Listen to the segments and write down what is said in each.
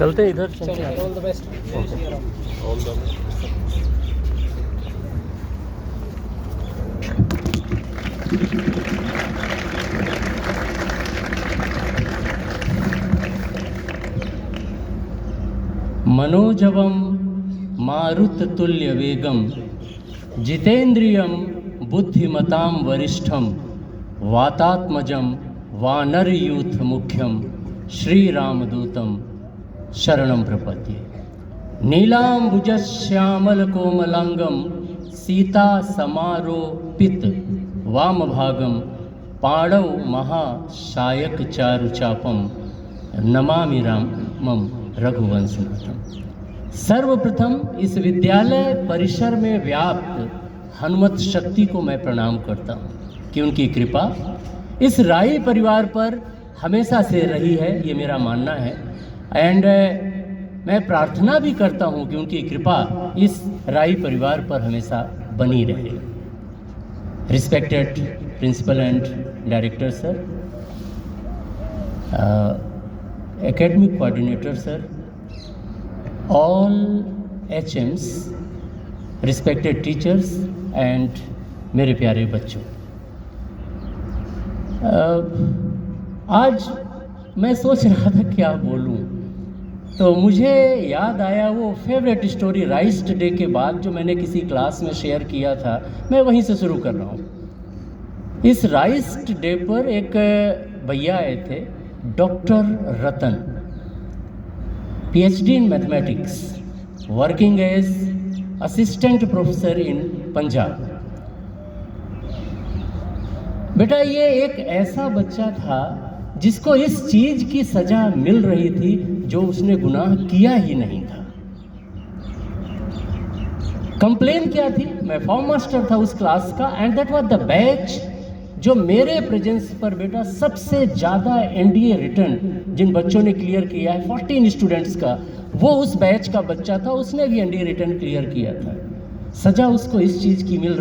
चलते इधर चलिए all the best. All the मनोजवं मारुततुल्यवेगं जितेन्द्रियं बुद्धिमतां वरिष्ठं वातात्मजं वानरयूथमुख्यं श्रीरामदूतं शरणं प्रपद्ये। नीलाम्बुजश्यामलकोमलांगं सीतासमारोपित वामभागं पाणौ महाशायकचारुचापं नमामि रामं रघुवंशनाथम। सर्वप्रथम इस विद्यालय परिसर में व्याप्त हनुमत शक्ति को मैं प्रणाम करता हूँ कि उनकी कृपा इस राई परिवार पर हमेशा से रही है, ये मेरा मानना है। एंड मैं प्रार्थना भी करता हूँ कि उनकी कृपा इस राई परिवार पर हमेशा बनी रहे। Respected principal and director sir, academic coordinator sir, all HMs, respected teachers and मेरे प्यारे बच्चों, आज मैं सोच रहा था क्या बोलूं, तो मुझे याद आया वो फेवरेट स्टोरी राइस्ट डे के बाद जो मैंने किसी क्लास में शेयर किया था, मैं वहीं से शुरू कर रहा हूँ। इस राइस्ट डे पर एक भैया आए थे, doctor Ratan, PhD in mathematics, working as assistant professor in Punjab. बेटा ये एक ऐसा बच्चा था जिसको इस चीज की सजा मिल रही थी जो उसने गुनाह किया ही नहीं था। कंप्लेन क्या थी? मैं फॉर्म मास्टर था उस क्लास का, and that was the batch जो मेरे प्रेजेंस पर बेटा सबसे ज़्यादा NDA रिटर्न जिन बच्चों ने क्लियर किया है 14 स्टूडेंट्स का, वो उस बैच का बच्चा था, उसने भी NDA रिटर्न क्लियर किया था। सज़ा उसको इस चीज़ की मिल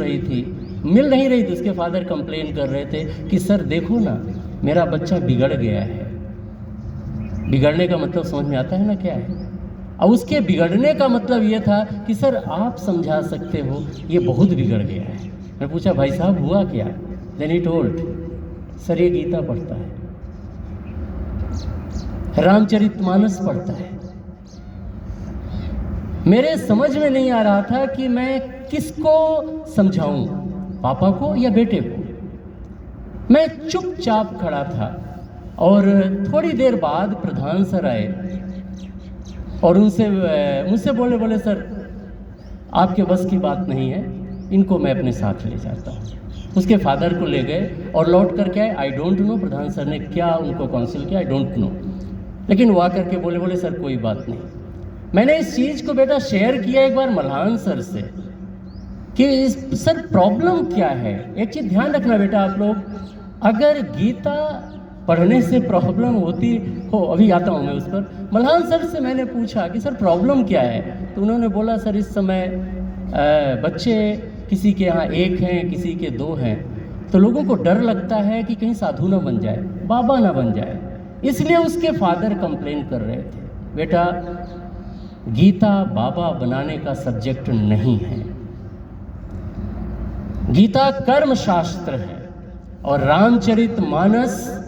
नहीं रही थी। उसके फादर कंप्लेन कर रहे थे कि सर देखो ना, मेरा बच्चा बिगड़ गया है। बिगड़ने का मतलब समझ में आता है ना क्या है? और उसके बिगड़ने का मतलब ये था कि सर आप समझा सकते हो, ये बहुत बिगड़ गया है। मैं पूछा भाई साहब हुआ क्या? Then he told, सर ये गीता पढ़ता है, रामचरितमानस पढ़ता है। मेरे समझ में नहीं आ रहा था कि मैं किसको समझाऊं, पापा को या बेटे को। मैं चुपचाप खड़ा था और थोड़ी देर बाद प्रधान सर आए और मुझसे बोले सर आपके बस की बात नहीं है, इनको मैं अपने साथ ले जाता हूँ। उसके फादर को ले गए और लौट करके आए। I don't know Pradhan sir ने क्या उनको काउंसिल किया, आई डोंट नो, लेकिन वो आकर के बोले सर कोई बात नहीं। मैंने इस चीज़ को बेटा शेयर किया एक बार मल्हान सर से कि सर प्रॉब्लम क्या है। एक चीज़ ध्यान रखना बेटा आप लोग, अगर गीता पढ़ने से प्रॉब्लम होती हो, अभी आता हूँ मैं उस पर। मल्हान सर से मैंने पूछा कि सर प्रॉब्लम क्या है, तो उन्होंने बोला सर इस समय बच्चे किसी के यहाँ 1 हैं, किसी के 2 हैं, तो लोगों को डर लगता है कि कहीं साधु ना बन जाए, बाबा ना बन जाए, इसलिए उसके फादर कंप्लेन कर रहे थे। बेटा गीता बाबा बनाने का सब्जेक्ट नहीं है, गीता कर्म शास्त्र है और रामचरितमानस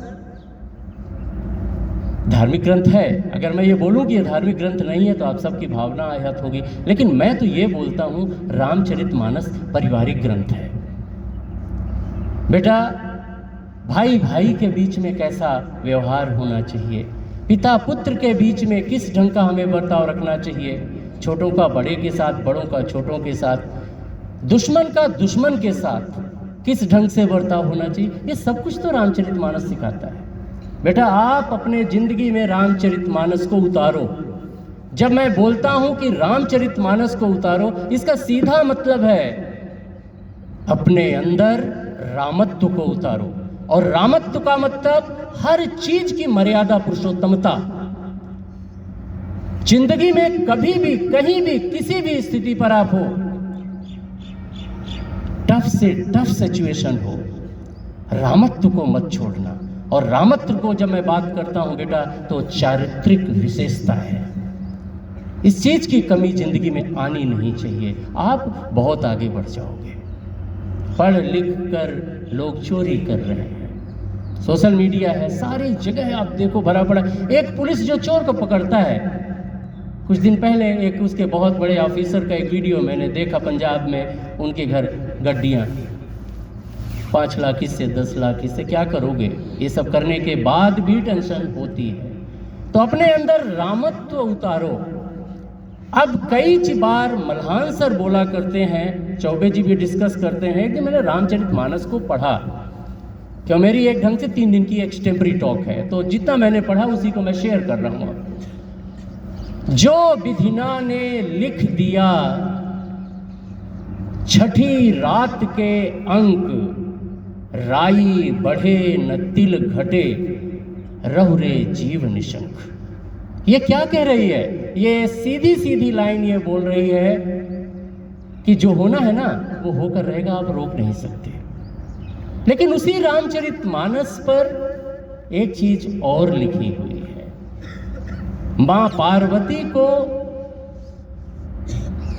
धार्मिक ग्रंथ है। अगर मैं ये बोलूं कि ये धार्मिक ग्रंथ नहीं है तो आप सबकी भावना आहत होगी, लेकिन मैं तो ये बोलता हूं रामचरितमानस पारिवारिक ग्रंथ है। बेटा भाई भाई के बीच में कैसा व्यवहार होना चाहिए, पिता पुत्र के बीच में किस ढंग का हमें बर्ताव रखना चाहिए, छोटों का बड़े के साथ, बड़ों का छोटों के साथ, दुश्मन का दुश्मन के साथ किस ढंग से बर्ताव होना चाहिए, ये सब कुछ तो रामचरितमानस सिखाता है। बेटा आप अपने जिंदगी में रामचरितमानस को उतारो। जब मैं बोलता हूं कि रामचरितमानस को उतारो, इसका सीधा मतलब है अपने अंदर रामत्व को उतारो, और रामत्व का मतलब हर चीज की मर्यादा पुरुषोत्तमता। जिंदगी में कभी भी कहीं भी किसी भी स्थिति पर आप हो, टफ से टफ सिचुएशन हो, रामत्व को मत छोड़ना। और रामत्व को जब मैं बात करता हूं बेटा, तो चारित्रिक विशेषता है। इस चीज़ की कमी ज़िंदगी में आनी नहीं चाहिए। आप बहुत आगे बढ़ जाओगे। पढ़ लिख कर लोग चोरी कर रहे हैं, सोशल मीडिया है, सारी जगह आप देखो भरा पड़ा। एक पुलिस जो चोर को पकड़ता है, कुछ दिन पहले एक उसके बहुत बड़े ऑफिसर का एक वीडियो मैंने देखा, पंजाब में उनके घर गड्डियाँ 5 लाख इससे 10 लाख इससे, क्या करोगे? ये सब करने के बाद भी टेंशन होती है। तो अपने अंदर रामत्व उतारो। अब कई बार मल्हान सर बोला करते हैं, चौबे जी भी डिस्कस करते हैं कि मैंने रामचरितमानस को पढ़ा, क्यों मेरी एक ढंग से 3 दिन की एक्सटेम्परी टॉक है, तो जितना मैंने पढ़ा उसी को मैं शेयर कर रहा हूँ। जो विधिना ने लिख दिया छठी रात के अंक, राई बढ़े न तिल घटे, रहु रे जीव निशंक। ये क्या कह रही है? ये सीधी सीधी लाइन ये बोल रही है कि जो होना है ना वो होकर रहेगा, आप रोक नहीं सकते। लेकिन उसी रामचरितमानस पर एक चीज और लिखी हुई है। मां पार्वती को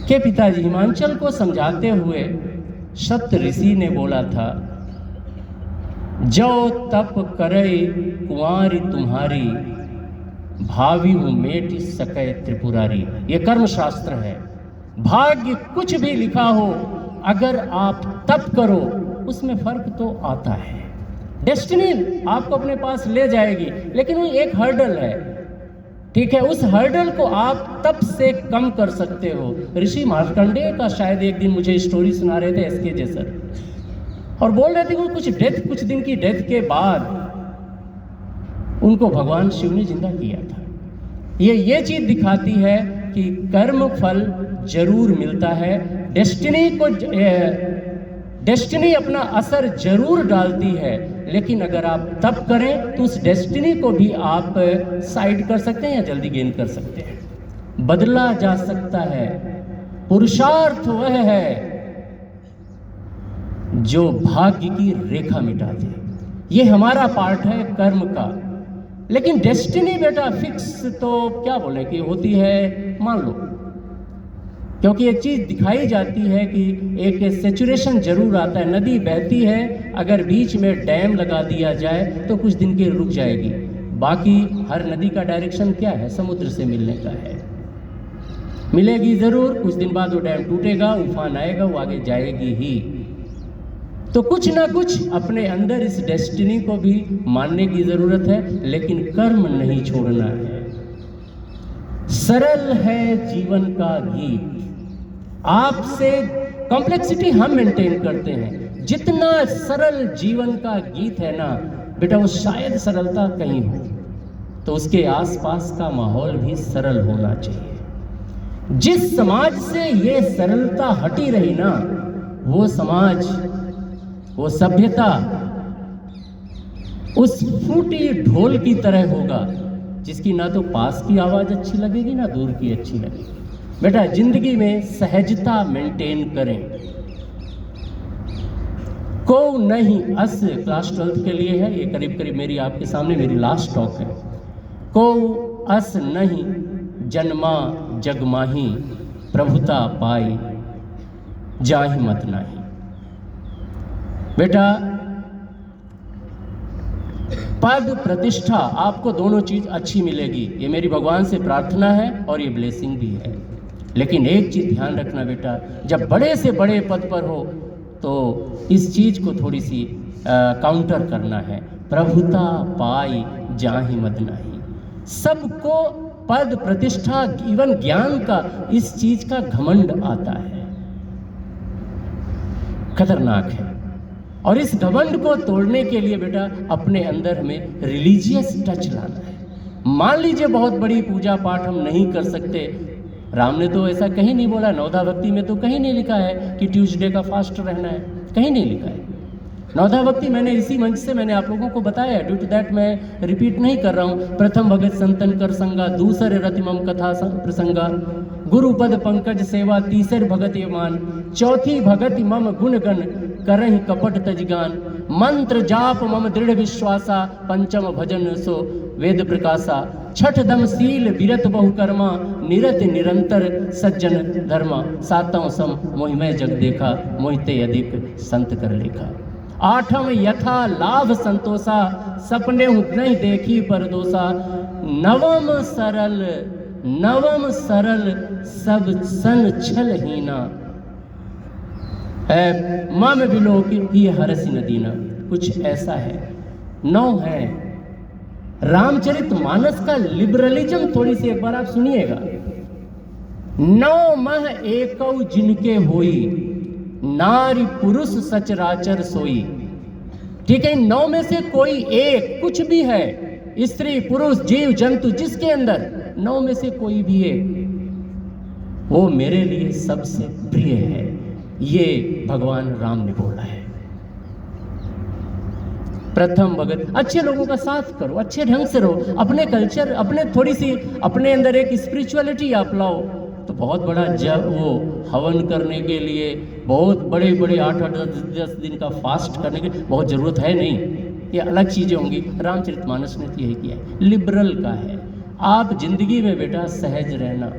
के पिताजी हिमांचल को समझाते हुए सप्त ऋषि ने बोला था, जो तप करे कुंवारी तुम्हारी, भावी हूं मेट सकै त्रिपुरारी। ये कर्म शास्त्र है। भाग्य कुछ भी लिखा हो, अगर आप तप करो उसमें फर्क तो आता है। डेस्टिनी आपको अपने पास ले जाएगी, लेकिन वो एक हर्डल है, ठीक है? उस हर्डल को आप तप से कम कर सकते हो। ऋषि मार्कंडेय का शायद एक दिन मुझे स्टोरी सुना रहे थे SK जे सर, और बोल रहे थे कि कुछ दिन की डेथ के बाद उनको भगवान शिव ने जिंदा किया था। ये चीज दिखाती है कि कर्म फल जरूर मिलता है। डेस्टिनी अपना असर जरूर डालती है, लेकिन अगर आप तप करें तो उस डेस्टिनी को भी आप साइड कर सकते हैं या जल्दी गेन कर सकते हैं। बदला जा सकता है। पुरुषार्थ वह है जो भाग्य की रेखा मिटा दे। ये हमारा पार्ट है कर्म का। लेकिन डेस्टिनी बेटा फिक्स तो क्या बोले कि होती है, मान लो, क्योंकि एक चीज दिखाई जाती है कि एक सेचुरेशन जरूर आता है। नदी बहती है, अगर बीच में डैम लगा दिया जाए तो कुछ दिन के रुक जाएगी। बाकी हर नदी का डायरेक्शन क्या है? समुद्र से मिलने का है। मिलेगी जरूर, कुछ दिन बाद वो डैम टूटेगा, उफान आएगा, वो आगे जाएगी ही। तो कुछ ना कुछ अपने अंदर इस डेस्टिनी को भी मानने की जरूरत है, लेकिन कर्म नहीं छोड़ना है। सरल है जीवन का गीत। आपसे कॉम्प्लेक्सिटी हम मेंटेन करते हैं। जितना सरल जीवन का गीत है ना बेटा, वो शायद सरलता कहीं हो, तो उसके आसपास का माहौल भी सरल होना चाहिए। जिस समाज से ये सरलता हटी रही ना, वो समाज, वो सभ्यता उस फूटी ढोल की तरह होगा, जिसकी ना तो पास की आवाज अच्छी लगेगी ना दूर की अच्छी लगेगी। बेटा जिंदगी में सहजता मेंटेन करें। को नहीं अस क्लास 12th के लिए है, ये करीब करीब मेरी आपके सामने मेरी लास्ट टॉक है। को अस नहीं जन्मा जगमाही, प्रभुता पाई जाहि मत नाही। बेटा पद प्रतिष्ठा आपको दोनों चीज अच्छी मिलेगी, ये मेरी भगवान से प्रार्थना है और ये ब्लेसिंग भी है। लेकिन एक चीज ध्यान रखना बेटा, जब बड़े से बड़े पद पर हो तो इस चीज को थोड़ी सी काउंटर करना है। प्रभुता पाई जाहि मत नाही। सबको पद प्रतिष्ठा इवन ज्ञान का इस चीज का घमंड आता है, खतरनाक है। और इस घमंड को तोड़ने के लिए बेटा अपने अंदर हमें रिलीजियस टच लाना है। मान लीजिए बहुत बड़ी पूजा पाठ हम नहीं कर सकते, राम ने तो ऐसा कहीं नहीं बोला, नवधा भक्ति में तो कहीं नहीं लिखा है कि ट्यूसडे का फास्ट रहना है, कहीं नहीं लिखा है। नवधा भक्ति मैंने इसी मंच से मैंने आप लोगों को बताया, ड्यू टू दैट मैं रिपीट नहीं कर रहा हूँ। प्रथम भगत संतन कर संगा, दूसरे रतिमम कथा प्रसंगा, गुरु पद पंकज सेवा, तीसर भगत मान, चौथी भगत मम गुण गण करहि कपट तजगान, मंत्र जाप मम दृढ़ विश्वासा, पंचम भजन सो वेद प्रकाशा, छठ दम शील विरत बहुकर्मा, निरत निरंतर सज्जन धर्मा, सातों सम मोहिमय जग देखा, मोहिते अधिक संत कर लेखा। आठम यथा लाभ संतोषा, सपने नहीं देखी परदोषा, नवम सरल सब सन छल हीना, मम बिलो की हरसी नदीना। कुछ ऐसा है। 9 है रामचरित मानस का लिबरलिज्म, थोड़ी सी एक बार आप सुनिएगा। 9 मह एकौ जिनके होई, नारी पुरुष सचराचर सोई। ठीक है, 9 में से कोई एक, कुछ भी है, स्त्री पुरुष जीव जंतु, जिसके अंदर 9 में से कोई भी एक, वो मेरे लिए सबसे प्रिय है। ये भगवान राम ने बोला है। प्रथम भगत, अच्छे लोगों का साथ करो, अच्छे ढंग से रहो, अपने कल्चर, अपने थोड़ी सी अपने अंदर एक स्पिरिचुअलिटी आप लाओ। तो बहुत बड़ा जब वो हवन करने के लिए बहुत बड़े बड़े 8-10 दिन का फास्ट करने की बहुत ज़रूरत है नहीं, ये अलग चीज़ें होंगी। रामचरितमानस ने तो यही किया है, लिबरल का है। आप जिंदगी में बेटा सहज रहना,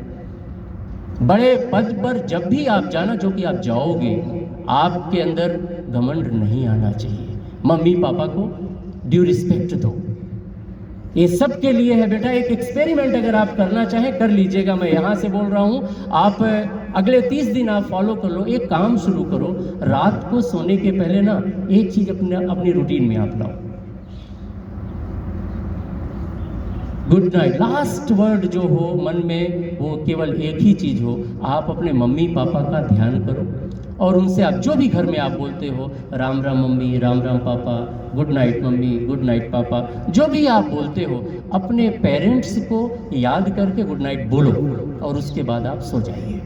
बड़े पद पर जब भी आप जाना, जो कि आप जाओगे, आपके अंदर घमंड नहीं आना चाहिए। मम्मी पापा को ड्यू रिस्पेक्ट दो। ये सब के लिए है बेटा। एक एक्सपेरिमेंट अगर आप करना चाहें कर लीजिएगा, मैं यहाँ से बोल रहा हूँ। आप अगले 30 दिन आप फॉलो कर लो। एक काम शुरू करो, रात को सोने के पहले ना एक चीज अपनी रूटीन में आप लाओ, गुड नाइट। लास्ट वर्ड जो हो मन में वो केवल एक ही चीज हो, आप अपने मम्मी पापा का ध्यान करो और उनसे आप जो भी घर में आप बोलते हो, राम राम मम्मी, राम राम पापा, good night mummy, good night पापा, जो भी आप बोलते हो, अपने पेरेंट्स को याद करके गुड नाइट बोलो और उसके बाद आप सो जाइए।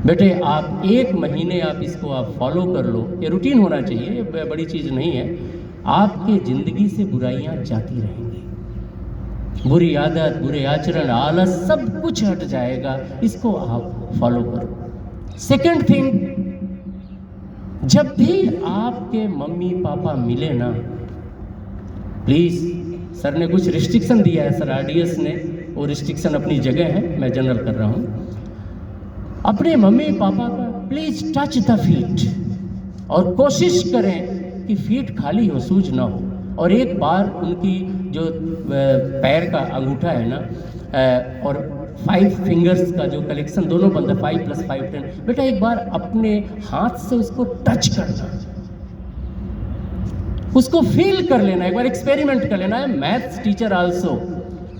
बेटे आप 1 महीने आप इसको आप फॉलो कर लो, ये रूटीन होना चाहिए, ये बड़ी चीज़ नहीं है। आपके ज़िंदगी से बुराइयां जाती रहेंगी, बुरी आदत, बुरे आचरण, आलस सब कुछ हट जाएगा। इसको आप फॉलो करो। सेकंड थिंग, जब भी आपके मम्मी पापा मिले ना, प्लीज, सर ने कुछ रिस्ट्रिक्शन दिया है, सर आरडीएस ने, वो रिस्ट्रिक्शन अपनी जगह है, मैं जनरल कर रहा हूँ। अपने मम्मी पापा का प्लीज टच द फीट और कोशिश करें कि फीट खाली हो, सूज ना हो। और एक बार उनकी जो पैर का अंगूठा है ना और 5 फिंगर्स का जो कलेक्शन दोनों बनता है, 5 + 5 10, बेटा एक बार अपने हाथ से उसको टच करना, उसको फील कर लेना, एक बार एक्सपेरिमेंट कर लेना है। Maths teacher also,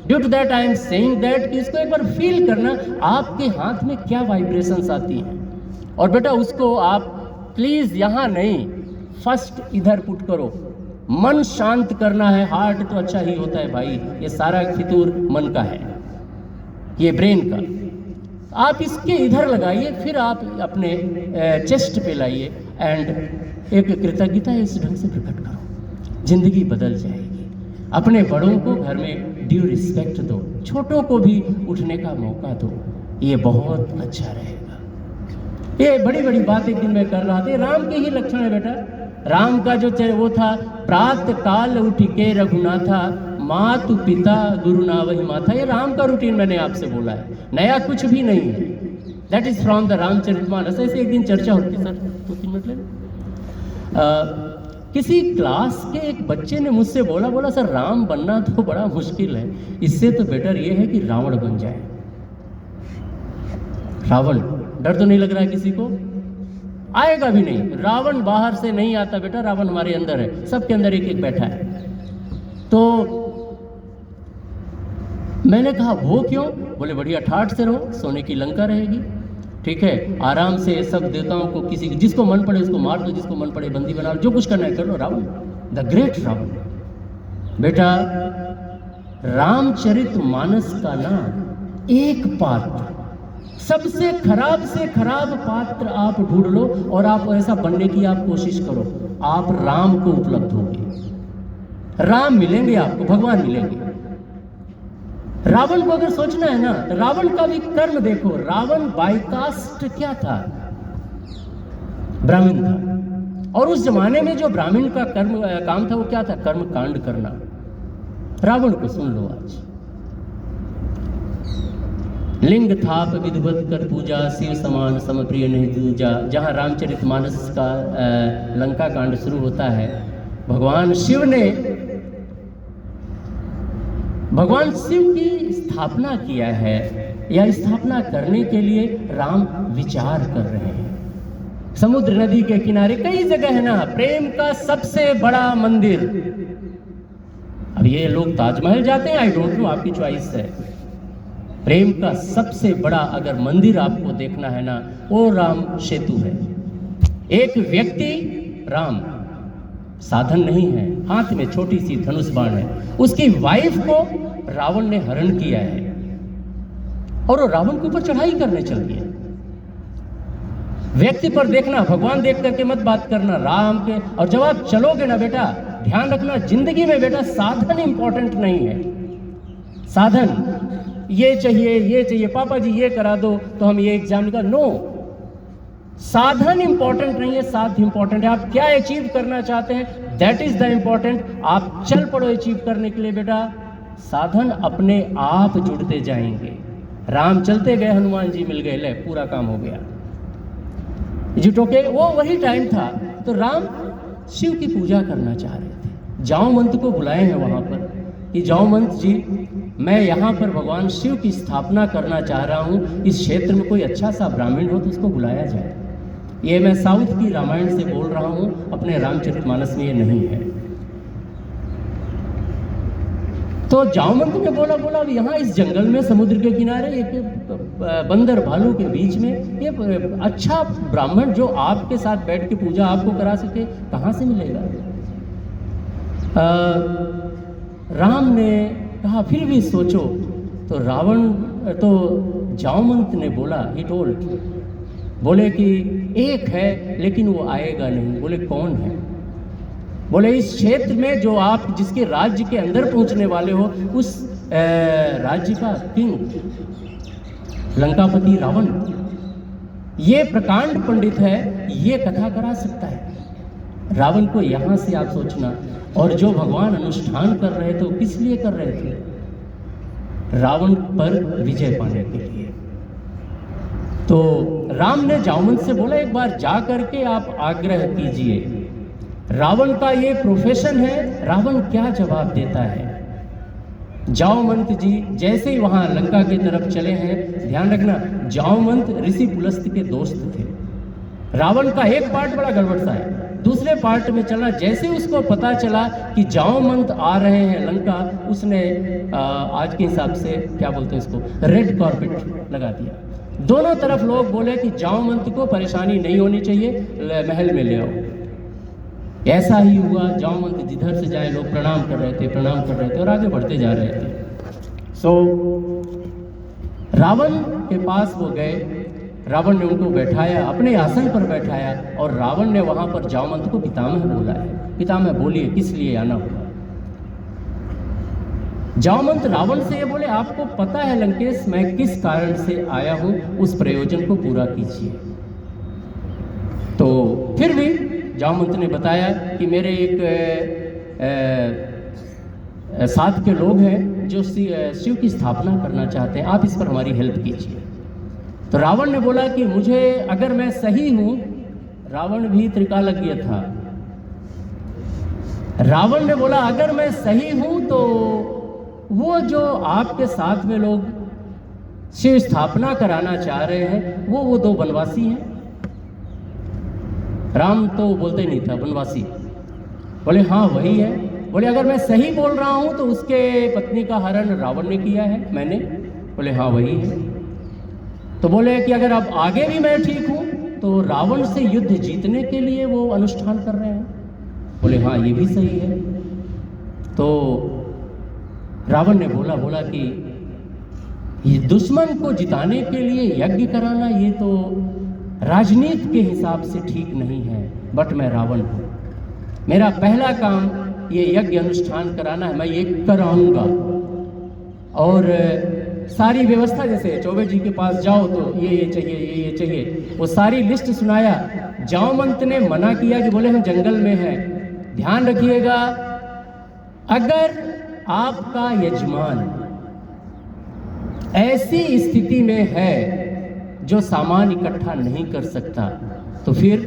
due to that I am saying that, कि इसको एक बार फील करना, आपके हाथ में क्या वाइब्रेशंस आती हैं। और बेटा उसको आप प्लीज यहाँ नहीं, फर्स्ट इधर पुट करो। मन शांत करना है, हार्ट तो अच्छा ही होता है भाई, ये सारा फितूर मन का है, ये ब्रेन का। आप इसके इधर लगाइए, फिर आप अपने चेस्ट पे लाइए एंड एक कृतज्ञता इस ढंग से प्रकट करो, जिंदगी बदल जाएगी। अपने बड़ों को घर में ड्यू रिस्पेक्ट दो, छोटों को भी उठने का मौका दो, ये बहुत अच्छा रहेगा। ये बड़ी बड़ी बात एक दिन मैं कर रहा था, राम के ही लक्षण है बेटा। राम का जो वो था, प्रात काल उठ के रघुनाथा, मातु पिता गुरु ना वही माथा। ये राम का रूटीन मैंने आपसे बोला है, नया कुछ भी नहीं है। That is from the Ramcharitmanas. ऐसे एक दिन चर्चा होती, सर 2-3 मिनट ले। किसी क्लास के एक बच्चे ने मुझसे बोला सर राम बनना तो बड़ा मुश्किल है, इससे तो बेटर ये है कि रावण बन जाए। रावण, डर तो नहीं लग रहा है किसी को? आएगा भी नहीं। रावण बाहर से नहीं आता बेटा, रावण हमारे अंदर है, सबके अंदर एक एक बैठा है। तो मैंने कहा वो क्यों? बोले बढ़िया ठाठ से रहो, सोने की लंका रहेगी, ठीक है, आराम से सब देवताओं को, किसी जिसको मन पड़े उसको मार दो, जिसको मन पड़े बंदी बना लो, जो कुछ करना है कर लो। Ravan, the great Ravan. बेटा रामचरितमानस का ना एक पात्र, सबसे खराब से खराब पात्र आप ढूंढ लो और आप ऐसा बनने की आप कोशिश करो, आप राम को उपलब्ध होंगे। राम मिलेंगे आपको, भगवान मिलेंगे। रावण को अगर सोचना है ना, रावण का भी कर्म देखो। रावण बाय कास्ट क्या था? ब्राह्मण था। और उस जमाने में जो ब्राह्मण का काम था वो क्या था? कर्म कांड करना। रावण को सुन लो आज। लिंग थाप विधिवत कर पूजा, शिव समान समप्रिय नहीं दूजा। जहाँ रामचरितमानस का लंका कांड शुरू होता है, भगवान शिव की स्थापना किया है, या स्थापना करने के लिए राम विचार कर रहे हैं। समुद्र नदी के किनारे कई जगह है ना प्रेम का सबसे बड़ा मंदिर। अब ये लोग ताजमहल जाते हैं, आई डोंट नो, आपकी चॉइस है। प्रेम का सबसे बड़ा अगर मंदिर आपको देखना है ना, वो राम सेतु है। एक व्यक्ति राम, साधन नहीं है, हाथ में छोटी सी धनुष बाण है। उसकी वाइफ को रावण ने हरण किया है और वो रावण के ऊपर चढ़ाई करने चल दिया। व्यक्ति पर देखना, भगवान देख करके मत बात करना, राम के। और जब आप चलोगे ना बेटा, ध्यान रखना, जिंदगी में बेटा साधन इंपॉर्टेंट नहीं है। साधन ये चाहिए, पापा जी ये करा दो तो हम ये एग्जाम निकाल, नो, साधन इंपॉर्टेंट नहीं है, साध इंपॉर्टेंट है। आप क्या अचीव करना चाहते हैं, दैट इज द इंपॉर्टेंट। आप चल पड़ो अचीव करने के लिए बेटा, साधन अपने आप जुड़ते जाएंगे। राम चलते गए, हनुमान जी मिल गए, ले पूरा काम हो गया। जुटो के वो वही टाइम था। तो राम शिव की पूजा करना चाह रहे थे। जामवंत को बुलाए हैं वहां पर कि जामवंत जी, मैं यहाँ पर भगवान शिव की स्थापना करना चाह रहा हूँ, इस क्षेत्र में कोई अच्छा सा ब्राह्मण हो तो उसको बुलाया जाए। ये मैं साउथ की रामायण से बोल रहा हूँ, अपने रामचरितमानस में ये नहीं है। तो जामवंत ने बोला अब यहाँ इस जंगल में समुद्र के किनारे एक बंदर भालू के बीच में ये अच्छा ब्राह्मण जो आपके साथ बैठ के पूजा आपको करा सके, कहाँ से मिलेगा। राम ने कहा फिर भी सोचो। तो जामवंत ने बोला, ही टोल्ड, बोले कि एक है लेकिन वो आएगा नहीं। बोले कौन है। बोले इस क्षेत्र में जो आप जिसके राज्य के अंदर पहुंचने वाले हो, उस राज्य का किंग लंकापति रावण, ये प्रकांड पंडित है, ये कथा करा सकता है। रावण को यहां से आप सोचना। और जो भगवान अनुष्ठान कर रहे थे वो किस लिए कर रहे थे, रावण पर विजय पाने के लिए। तो राम ने जामवंत से बोला एक बार जा करके आप आग्रह कीजिए। रावण का ये प्रोफेशन है, रावण क्या जवाब देता है। जामवंत जी जैसे ही वहां लंका की तरफ चले हैं, ध्यान रखना जामवंत ऋषि पुलस्त के दोस्त थे। रावण का एक पार्ट बड़ा गड़बड़ सा है, दूसरे पार्ट में चलना। जैसे उसको पता चला कि जामवंत आ रहे हैं लंका, उसने आज के हिसाब से क्या बोलते हैं इसको, रेड कार्पेट लगा दिया। दोनों तरफ लोग बोले कि जामवंत को परेशानी नहीं होनी चाहिए, महल में ले आओ। ऐसा ही हुआ। जामवंत जिधर से जाए लोग प्रणाम कर रहे थे और आगे बढ़ते जा रहे थे। सो रावण के पास वो गए, रावण ने उनको बैठाया, अपने आसन पर बैठाया, और रावण ने वहां पर जामवंत को पितामह बोला है। पितामह बोलिए किस लिए आना हुआ। जामवंत रावण से ये बोले, आपको पता है लंकेश मैं किस कारण से आया हूं, उस प्रयोजन को पूरा कीजिए। तो फिर भी जामवंत ने बताया कि मेरे एक साथ के लोग हैं जो शिव की स्थापना करना चाहते हैं, आप इस पर हमारी हेल्प कीजिए। तो रावण ने बोला कि मुझे, अगर मैं सही हूं, रावण भी त्रिकालज्ञ था। रावण ने बोला अगर मैं सही हूं तो वो जो आपके साथ में लोग शिव स्थापना कराना चाह रहे हैं, वो दो वनवासी हैं। राम तो बोलते नहीं था वनवासी। बोले हाँ वही है। बोले अगर मैं सही बोल रहा हूं तो उसके पत्नी का हरण रावण ने किया है, मैंने। बोले हाँ वही है। तो बोले कि अगर अब आगे भी मैं ठीक हूं तो रावण से युद्ध जीतने के लिए वो अनुष्ठान कर रहे हैं। बोले हाँ ये भी सही है। तो रावण ने बोला कि ये दुश्मन को जिताने के लिए यज्ञ कराना, ये तो राजनीति के हिसाब से ठीक नहीं है, बट मैं रावण हूं, मेरा पहला काम ये यज्ञ अनुष्ठान कराना है, मैं ये कराऊंगा। और सारी व्यवस्था, जैसे चौबे जी के पास जाओ तो ये चाहिए, ये चाहिए, वो सारी लिस्ट सुनाया। जामवंत ने मना किया कि बोले हम जंगल में हैं, ध्यान रखिएगा, अगर आपका यजमान ऐसी स्थिति में है जो सामान इकट्ठा नहीं कर सकता, तो फिर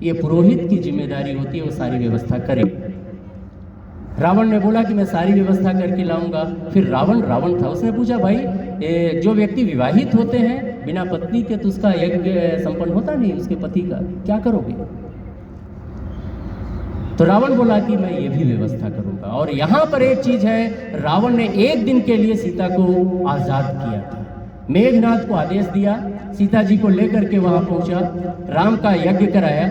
ये पुरोहित की जिम्मेदारी होती है वो सारी व्यवस्था करे। रावण ने बोला कि मैं सारी व्यवस्था करके लाऊंगा। फिर रावण था, उसने पूछा भाई जो व्यक्ति विवाहित होते हैं बिना पत्नी के तो उसका यज्ञ संपन्न होता नहीं, उसके पति का क्या करोगे? तो रावण बोला कि मैं ये भी व्यवस्था करूंगा। और यहाँ पर एक चीज है, रावण ने एक दिन के लिए सीता को आजाद किया था। मेघनाथ को आदेश दिया, सीता जी को लेकर के वहां पहुंचा, राम का यज्ञ कराया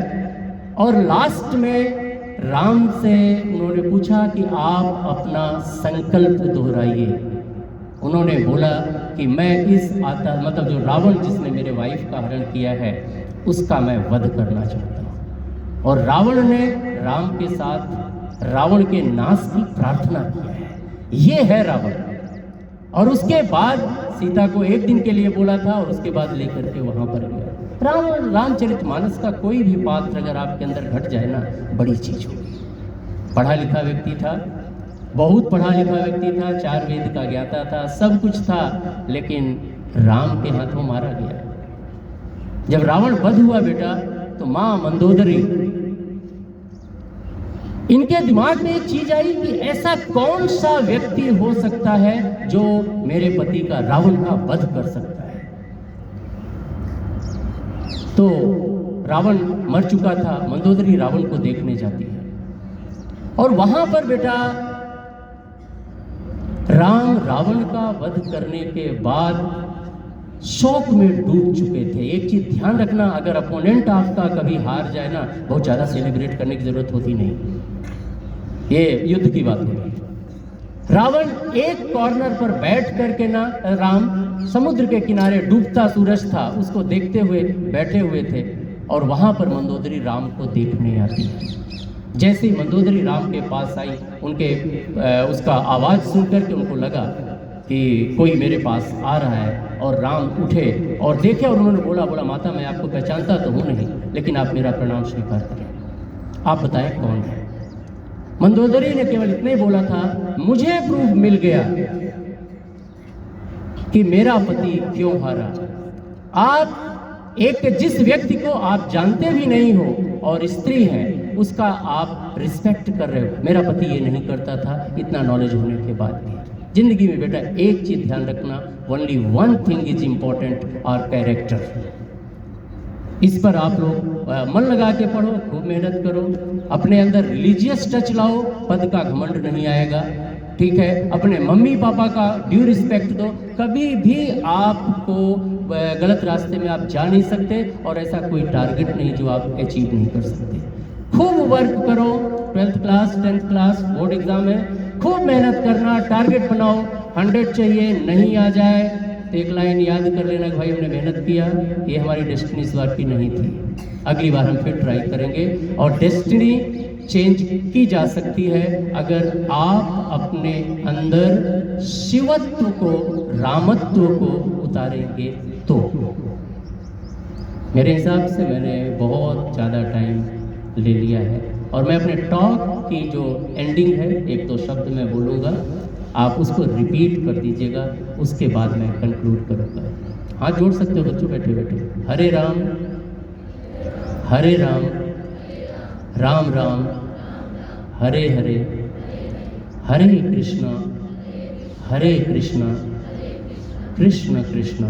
और लास्ट में राम से उन्होंने पूछा कि आप अपना संकल्प दोहराइए। उन्होंने बोला कि मैं इस मतलब जो रावण जिसने मेरे वाइफ का हरण किया है उसका मैं वध करना चाहता हूँ। और रावण ने राम के साथ रावण के नाश की प्रार्थना की है। ये है रावण। और उसके बाद सीता को एक दिन के लिए बोला था और उसके बाद लेकर के वहां पर गया। रामचरितमानस का कोई भी पात्र अगर आपके अंदर घट जाए ना, बड़ी चीज होगी। पढ़ा लिखा व्यक्ति था, बहुत पढ़ा लिखा व्यक्ति था, 4 वेद का ज्ञाता था, सब कुछ था, लेकिन राम के हाथों मारा गया। जब रावण वध हुआ बेटा, तो मां मंदोदरी, इनके दिमाग में एक चीज आई कि ऐसा कौन सा व्यक्ति हो सकता है जो मेरे पति का, रावण का वध कर सकता है। तो रावण मर चुका था, मंदोदरी रावण को देखने जाती है और वहां पर बेटा राम रावण का वध करने के बाद शोक में डूब चुके थे। एक चीज ध्यान रखना, अगर अपोनेंट आपका कभी हार जाए ना, बहुत ज्यादा सेलिब्रेट करने की जरूरत होती नहीं, ये युद्ध की बात है। रावण एक कॉर्नर पर बैठ करके ना, राम समुद्र के किनारे डूबता सूरज था उसको देखते हुए बैठे हुए थे और वहां पर मंदोदरी राम को देखने आती है। जैसे ही मंदोदरी राम के पास आई, उसका आवाज सुनकर के उनको लगा कि कोई मेरे पास आ रहा है। और राम उठे और देखे और उन्होंने बोला माता मैं आपको पहचानता तो हूँ नहीं, लेकिन आप मेरा प्रणाम स्वीकार करें, आप बताएं कौन है। मंदोदरी ने केवल इतना ही बोला था, मुझे प्रूफ मिल गया कि मेरा पति क्यों हारा। आप जिस व्यक्ति को आप जानते भी नहीं हो और स्त्री है उसका आप रिस्पेक्ट कर रहे हो, मेरा पति ये नहीं करता था, इतना नॉलेज होने के बाद भी। जिंदगी में बेटा एक चीज ध्यान रखना, only one thing is important, और कैरेक्टर। इस पर आप लोग मन लगा के पढ़ो, खूब मेहनत करो, अपने अंदर रिलीजियस टच लाओ, पद का घमंड नहीं आएगा, ठीक है। अपने मम्मी पापा का ड्यू रिस्पेक्ट दो, कभी भी आपको गलत रास्ते में आप जा नहीं सकते और ऐसा कोई टारगेट नहीं जो आप अचीव नहीं कर सकते। खूब वर्क करो, 12th class 10th class board exam है, खूब मेहनत करना, टारगेट बनाओ, 100 चाहिए, नहीं आ जाए तो एक लाइन याद कर लेना कि भाई हमने मेहनत किया, ये हमारी डेस्टिनी इस बार की नहीं थी, अगली बार हम फिर ट्राई करेंगे। और डेस्टिनी चेंज की जा सकती है अगर आप अपने अंदर शिवत्व को, रामत्व को उतारेंगे तो। मेरे हिसाब से मैंने बहुत ज़्यादा टाइम ले लिया है और मैं अपने टॉक की जो एंडिंग है 1-2 शब्द मैं बोलूँगा, आप उसको रिपीट कर दीजिएगा, उसके बाद मैं कंक्लूड करूँगा। हाथ जोड़ सकते हो बच्चों बैठे बैठे। हरे राम राम राम हरे हरे, हरे कृष्णा कृष्ण कृष्ण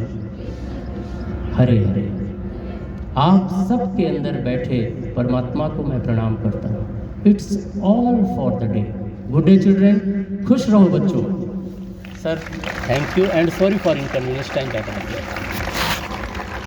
हरे हरे। आप सबके अंदर बैठे परमात्मा को मैं प्रणाम करता हूँ। It's all for the day. Good day children, खुश रहो बच्चों। Sir thank you and sorry for inconvenience time back.